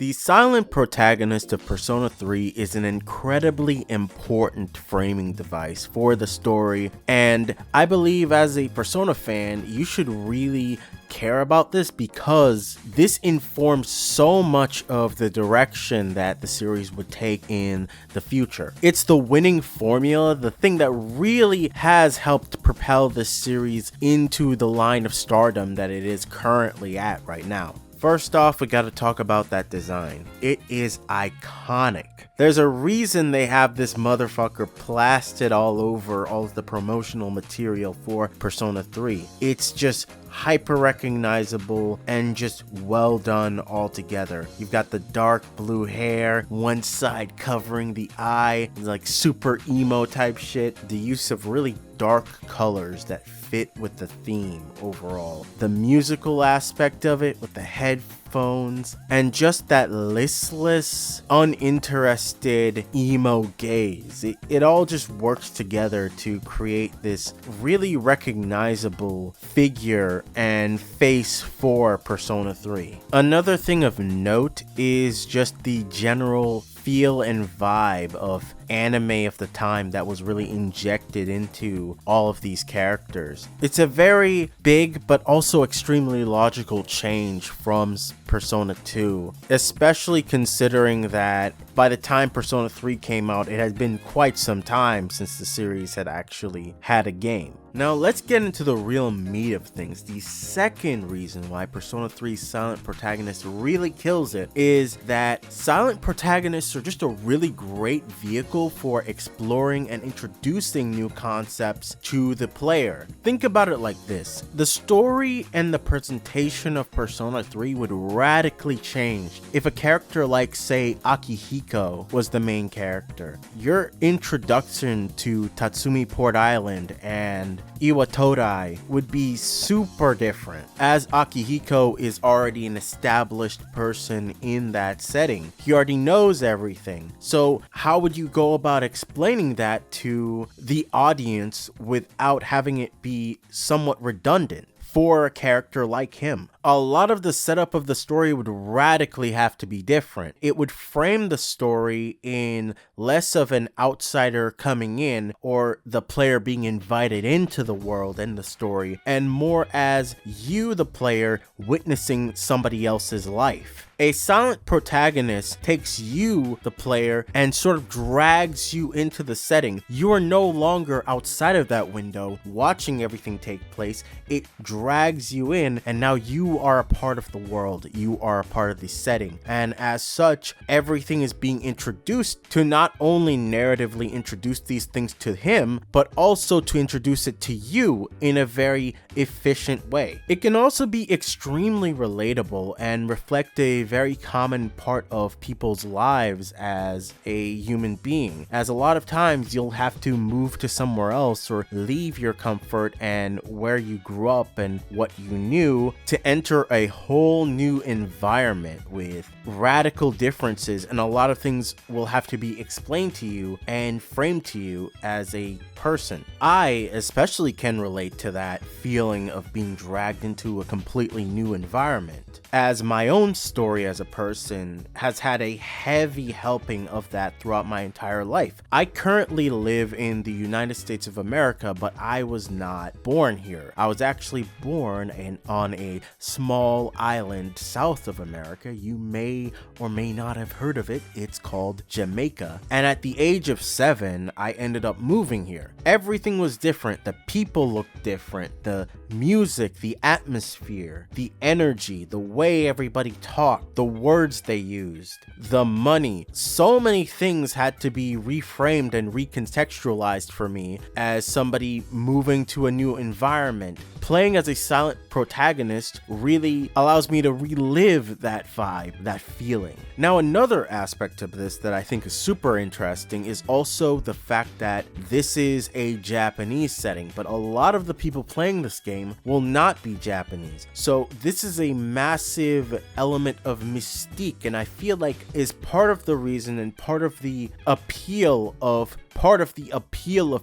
The silent protagonist of Persona 3 is an incredibly important framing device for the story, and I believe as a Persona fan, you should really care about this because this informs so much of the direction that the series would take in the future. It's the winning formula, the thing that really has helped propel this series into the line of stardom that it is currently at right now. First off, we gotta talk about that design. It is iconic. There's a reason they have this motherfucker plastered all over all of the promotional material for Persona 3. It's just hyper recognizable and just well done altogether. You've got the dark blue hair, one side covering the eye, like super emo type shit. The use of really dark colors that fit with the theme overall. The musical aspect of it with the headphones and just that listless, uninterested emo gaze. It all just works together to create this really recognizable figure and face for Persona 3. Another thing of note is just the general feel and vibe of anime of the time that was really injected into all of these characters. It's a very big but also extremely logical change from Persona 2, especially considering that by the time Persona 3 came out, it had been quite some time since the series had actually had a game. Now let's get into the real meat of things. The second reason why Persona 3's silent protagonist really kills it is that silent protagonists are just a really great vehicle for exploring and introducing new concepts to the player. Think about it like this. The story and the presentation of Persona 3 would radically change if a character like, say, Akihiko was the main character. Your introduction to Tatsumi Port Island and Iwatodai would be super different, as Akihiko is already an established person in that setting. He already knows everything. So how would you go about explaining that to the audience without having it be somewhat redundant for a character like him? A lot of the setup of the story would radically have to be different. It would frame the story in less of an outsider coming in or the player being invited into the world and the story, and more as you, the player, witnessing somebody else's life. A silent protagonist takes you, the player, and sort of drags you into the setting. You are no longer outside of that window watching everything take place. It drags you in, and now you are a part of the world. You are a part of the setting. And as such, everything is being introduced to not only narratively introduce these things to him, but also to introduce it to you in a very efficient way. It can also be extremely relatable and reflect a very common part of people's lives as a human being, as a lot of times you'll have to move to somewhere else or leave your comfort and where you grew up and what you knew to enter a whole new environment with radical differences, and a lot of things will have to be explained to you and framed to you as a person. I especially can relate to that feeling of being dragged into a completely new environment, as my own story as a person has had a heavy helping of that throughout my entire life. I currently live in the United States of America, but I was not born here. I was actually born on a small island south of America. You may or may not have heard of it. It's called Jamaica. And at the age of 7, I ended up moving here. Everything was different. The people looked different. The music, the atmosphere, the energy, the way everybody talked, the words they used, the money. So many things had to be reframed and recontextualized for me as somebody moving to a new environment. Playing as a silent protagonist really allows me to relive that vibe, that feeling. Now, another aspect of this that I think is super interesting is also the fact that this is a Japanese setting, but a lot of the people playing this game game will not be Japanese. So this is a massive element of mystique, and I feel like is part of the reason and part of the appeal of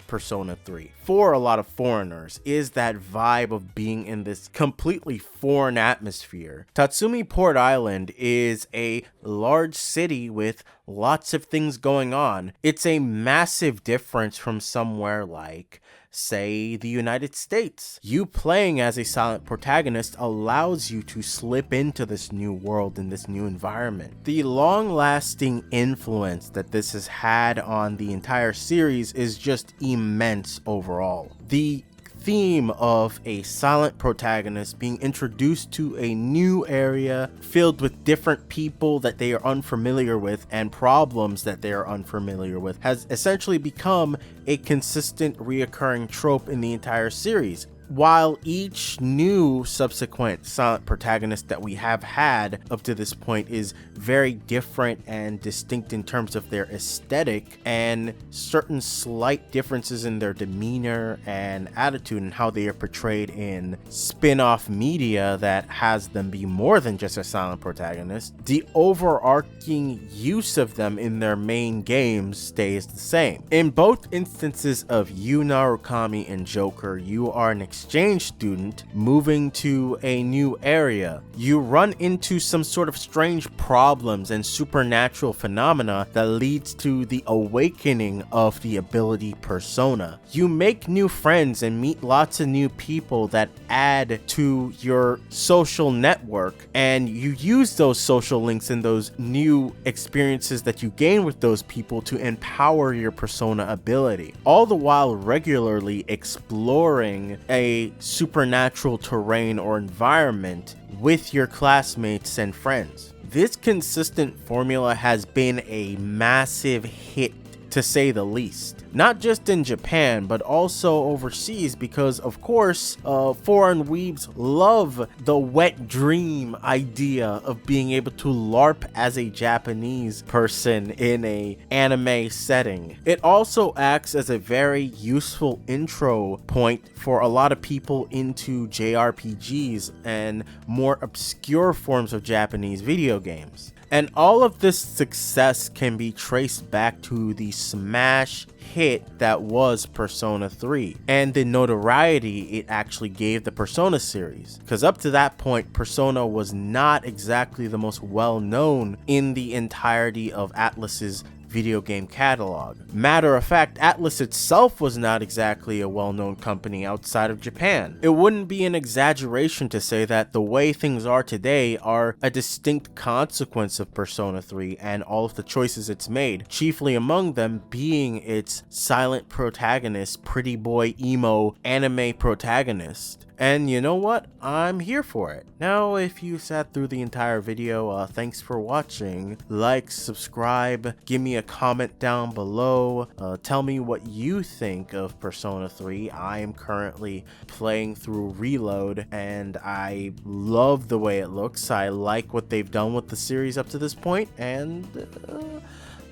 Persona 3 for a lot of foreigners is that vibe of being in this completely foreign atmosphere. Tatsumi Port Island is a large city with lots of things going on. It's a massive difference from somewhere like, say, the United States. You playing as a silent protagonist allows you to slip into this new world and this new environment. The long-lasting influence that this has had on the entire series is just immense overall. The theme of a silent protagonist being introduced to a new area filled with different people that they are unfamiliar with and problems that they are unfamiliar with has essentially become a consistent reoccurring trope in the entire series. While each new subsequent silent protagonist that we have had up to this point is very different and distinct in terms of their aesthetic and certain slight differences in their demeanor and attitude and how they are portrayed in spin-off media that has them be more than just a silent protagonist, the overarching use of them in their main games stays the same. In both instances of Yu Narukami and Joker, you are an exchange student moving to a new area. You run into some sort of strange problems and supernatural phenomena that leads to the awakening of the ability persona. You make new friends and meet lots of new people that add to your social network, and you use those social links and those new experiences that you gain with those people to empower your persona ability, all the while regularly exploring a supernatural terrain or environment with your classmates and friends. This consistent formula has been a massive hit, to say the least. Not just in Japan, but also overseas, because of course, foreign weebs love the wet dream idea of being able to LARP as a Japanese person in a anime setting. It also acts as a very useful intro point for a lot of people into JRPGs and more obscure forms of Japanese video games. And all of this success can be traced back to the smash hit that was Persona 3 and the notoriety it actually gave the Persona series. Because up to that point, Persona was not exactly the most well known in the entirety of Atlus's video game catalog. Matter of fact, Atlus itself was not exactly a well-known company outside of Japan. It wouldn't be an exaggeration to say that the way things are today are a distinct consequence of Persona 3 and all of the choices it's made, chiefly among them being its silent protagonist, pretty boy emo anime protagonist. And you know what? I'm here for it. Now, if you sat through the entire video, thanks for watching. Like, subscribe, give me a comment down below. Tell me what you think of Persona 3. I am currently playing through Reload, and I love the way it looks. I like what they've done with the series up to this point, and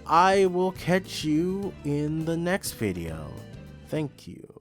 I will catch you in the next video. Thank you.